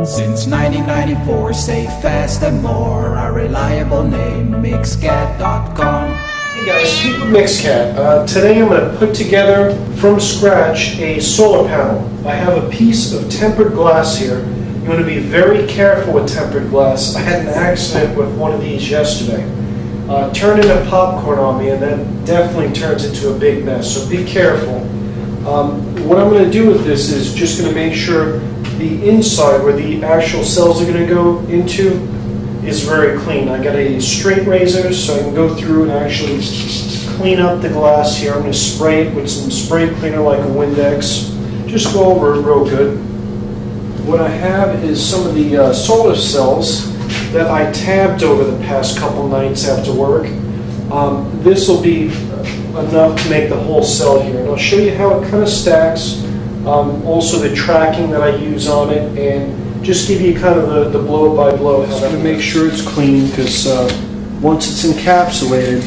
Since 1994, safe, fast and more, our reliable name, mixcatcom. Hey guys, Pete with Mixcat. Today I'm going to put together from scratch a solar panel. I have a piece of tempered glass here. You want to be very careful with tempered glass. I had an accident with one of these yesterday. Turned into popcorn on me, and that definitely turns into a big mess, so be careful. What I'm going to do with this is just going to make sure the inside where the actual cells are going to go into is very clean. I got a straight razor so I can go through and actually clean up the glass here. I'm going to spray it with some spray cleaner like a Windex. Just go over it real good. What I have is some of the solar cells that I tabbed over the past couple nights after work. This will be enough to make the whole cell here. And I'll show you how it kind of stacks. Also the tracking that I use on it, and just give you kind of the blow by blow. Just to make sure it's clean, because once it's encapsulated,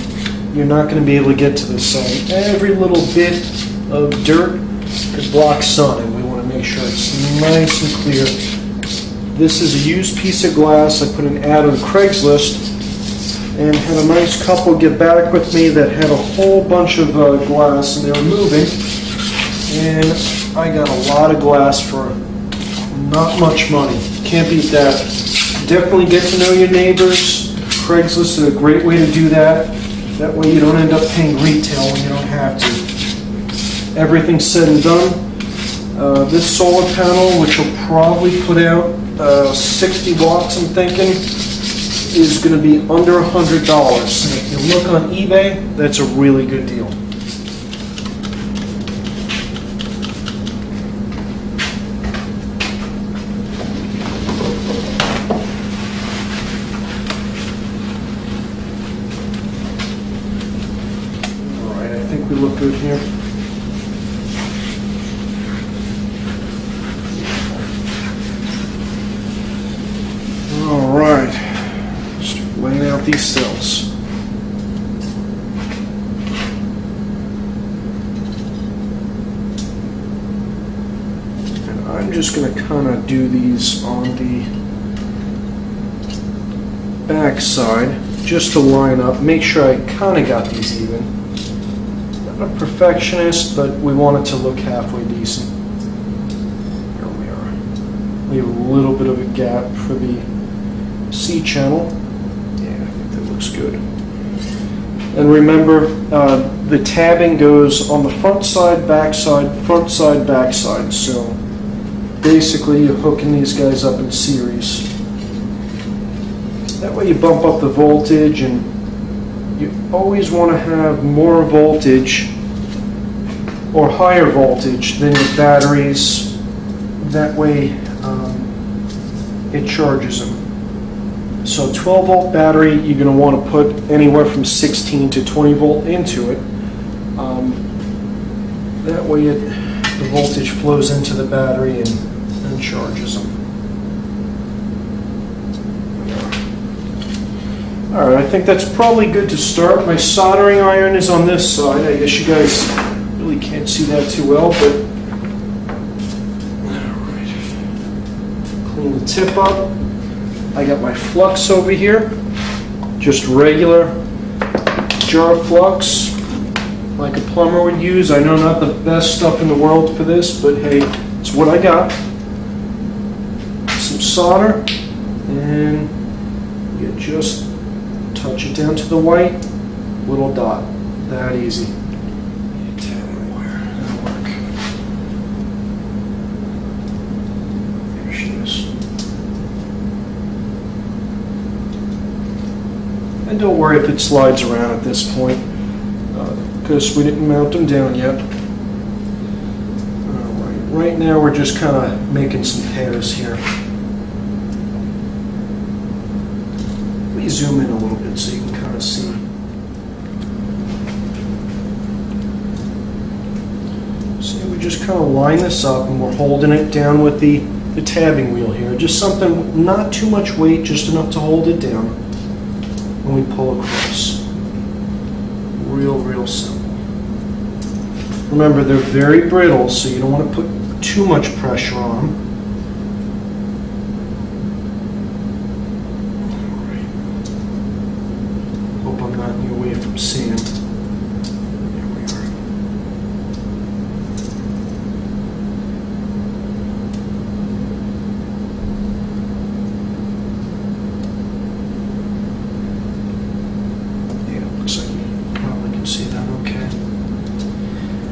you're not going to be able to get to the sun. Every little bit of dirt could block sun, and we want to make sure it's nice and clear. This is a used piece of glass. I put an ad on Craigslist and had a nice couple get back with me that had a whole bunch of glass, and they were moving. And I got a lot of glass for not much money. Can't beat that. Definitely get to know your neighbors. Craigslist is a great way to do that. That way you don't end up paying retail when you don't have to. Everything said and done. This solar panel, which will probably put out 60 watts, I'm thinking, is going to be under $100. And if you look on eBay, that's a really good deal. I think we look good here. All right, just laying out these cells. And I'm just going to kind of do these on the back side, just to line up, make sure I kind of got these even. A perfectionist, but we want it to look halfway decent. Here we are. Leave a little bit of a gap for the C channel. Yeah, I think that looks good. And remember, the tabbing goes on the front side, back side, back side. So basically you're hooking these guys up in series. That way you bump up the voltage, and you always want to have more voltage or higher voltage than your batteries. That way it charges them. So 12 volt battery, you're going to want to put anywhere from 16 to 20 volt into it. That way the voltage flows into the battery and charges them. Alright, I think that's probably good to start. My soldering iron is on this side. I guess you guys really can't see that too well, but alright. Clean the tip up. I got my flux over here. Just regular jar flux, like a plumber would use. I know not the best stuff in the world for this, but hey, it's what I got. Some solder, and you just touch it down to the white, little dot. That easy. That'll work. There she is. And don't worry if it slides around at this point, because we didn't mount them down yet. Alright, right now we're just kind of making some pairs here. Zoom in a little bit so you can kind of see. So we just kind of line this up, and we're holding it down with the tabbing wheel here. Just something, not too much weight, just enough to hold it down. And we pull across. Real simple. Remember, they're very brittle, so you don't want to put too much pressure on them. seeing. There we are. Yeah, it looks like you probably can see that okay.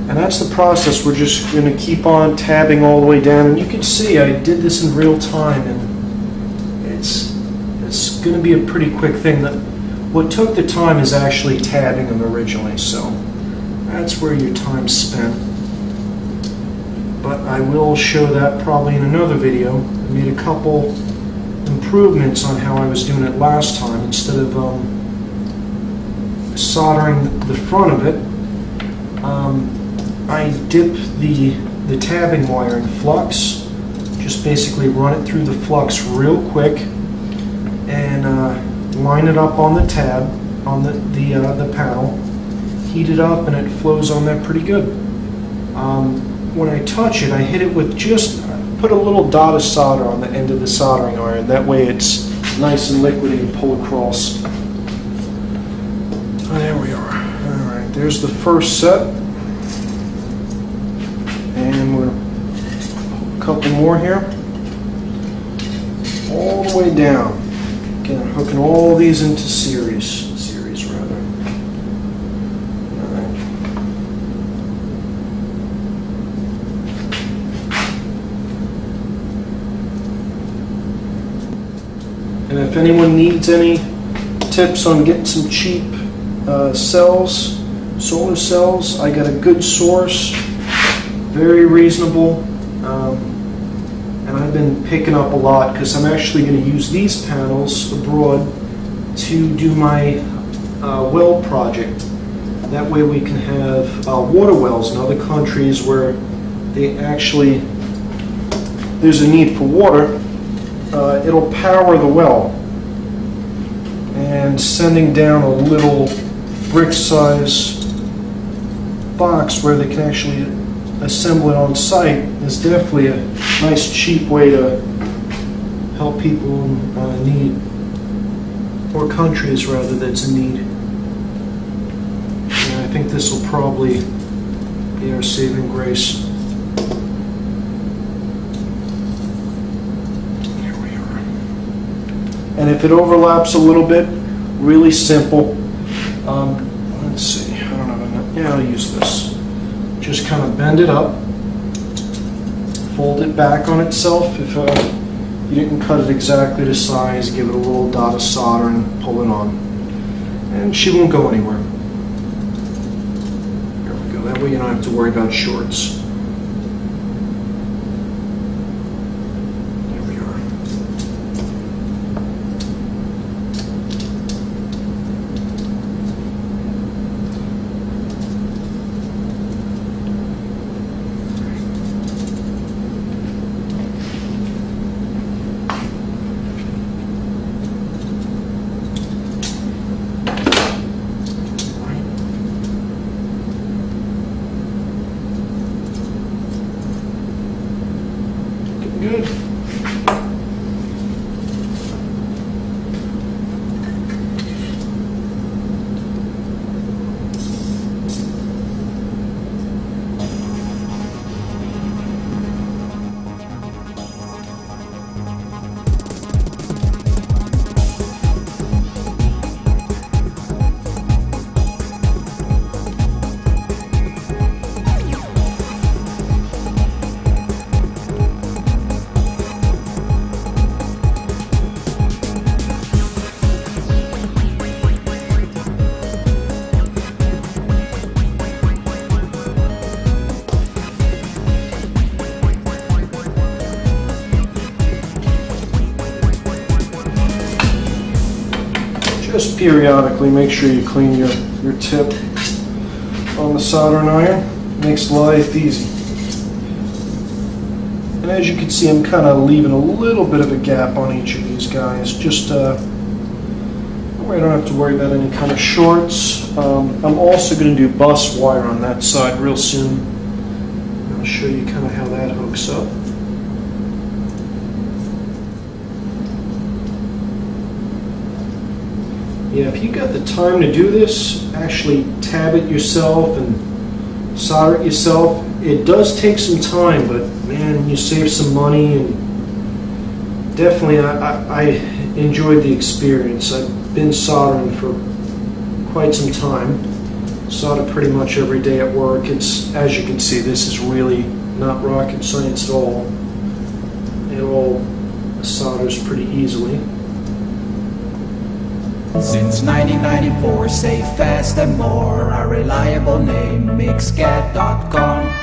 And that's the process. We're just going to keep on tabbing all the way down. And you can see I did this in real time, and it's going to be a pretty quick thing. What took the time is actually tabbing them originally, so that's where your time's spent. But I will show that probably in another video. I made a couple improvements on how I was doing it last time. Instead of soldering the front of it, I dip the tabbing wire in flux, just basically run it through the flux real quick, and line it up on the tab, on the panel, heat it up, and it flows on there pretty good. When I touch it, I hit it with put a little dot of solder on the end of the soldering iron. That way it's nice and liquidy and pull across. Oh, there we are. Alright, there's the first set. And we're a couple more here. All the way down. Again, hooking all these into series rather. All right. And if anyone needs any tips on getting some cheap cells, solar cells, I got a good source, very reasonable. And I've been picking up a lot because I'm actually going to use these panels abroad to do my well project. That way we can have water wells in other countries where there's a need for water. It'll power the well, and sending down a little brick size box where they can actually assemble it on site is definitely a nice cheap way to help people in need, or countries rather that's in need. And I think this will probably be our saving grace. Here we are. And if it overlaps a little bit, really simple. Let's see, I don't have enough. Yeah, I'll use this. Just kind of bend it up, fold it back on itself. If you didn't cut it exactly to size, give it a little dot of solder and pull it on. And she won't go anywhere. There we go. That way you don't have to worry about shorts. There we are. Good. Just periodically make sure you clean your tip on the soldering iron. Makes life easy. And as you can see, I'm kind of leaving a little bit of a gap on each of these guys, just where I don't have to worry about any kind of shorts. I'm also going to do bus wire on that side real soon. I'll show you kind of how that hooks up. Yeah, if you got the time to do this, actually tab it yourself and solder it yourself. It does take some time, but man, you save some money, and definitely I enjoyed the experience. I've been soldering for quite some time. Solder pretty much every day at work. It's, as you can see, this is really not rocket science at all. It all solders pretty easily. Since 1994, safe, fast and more. Our reliable name, mixcat.com.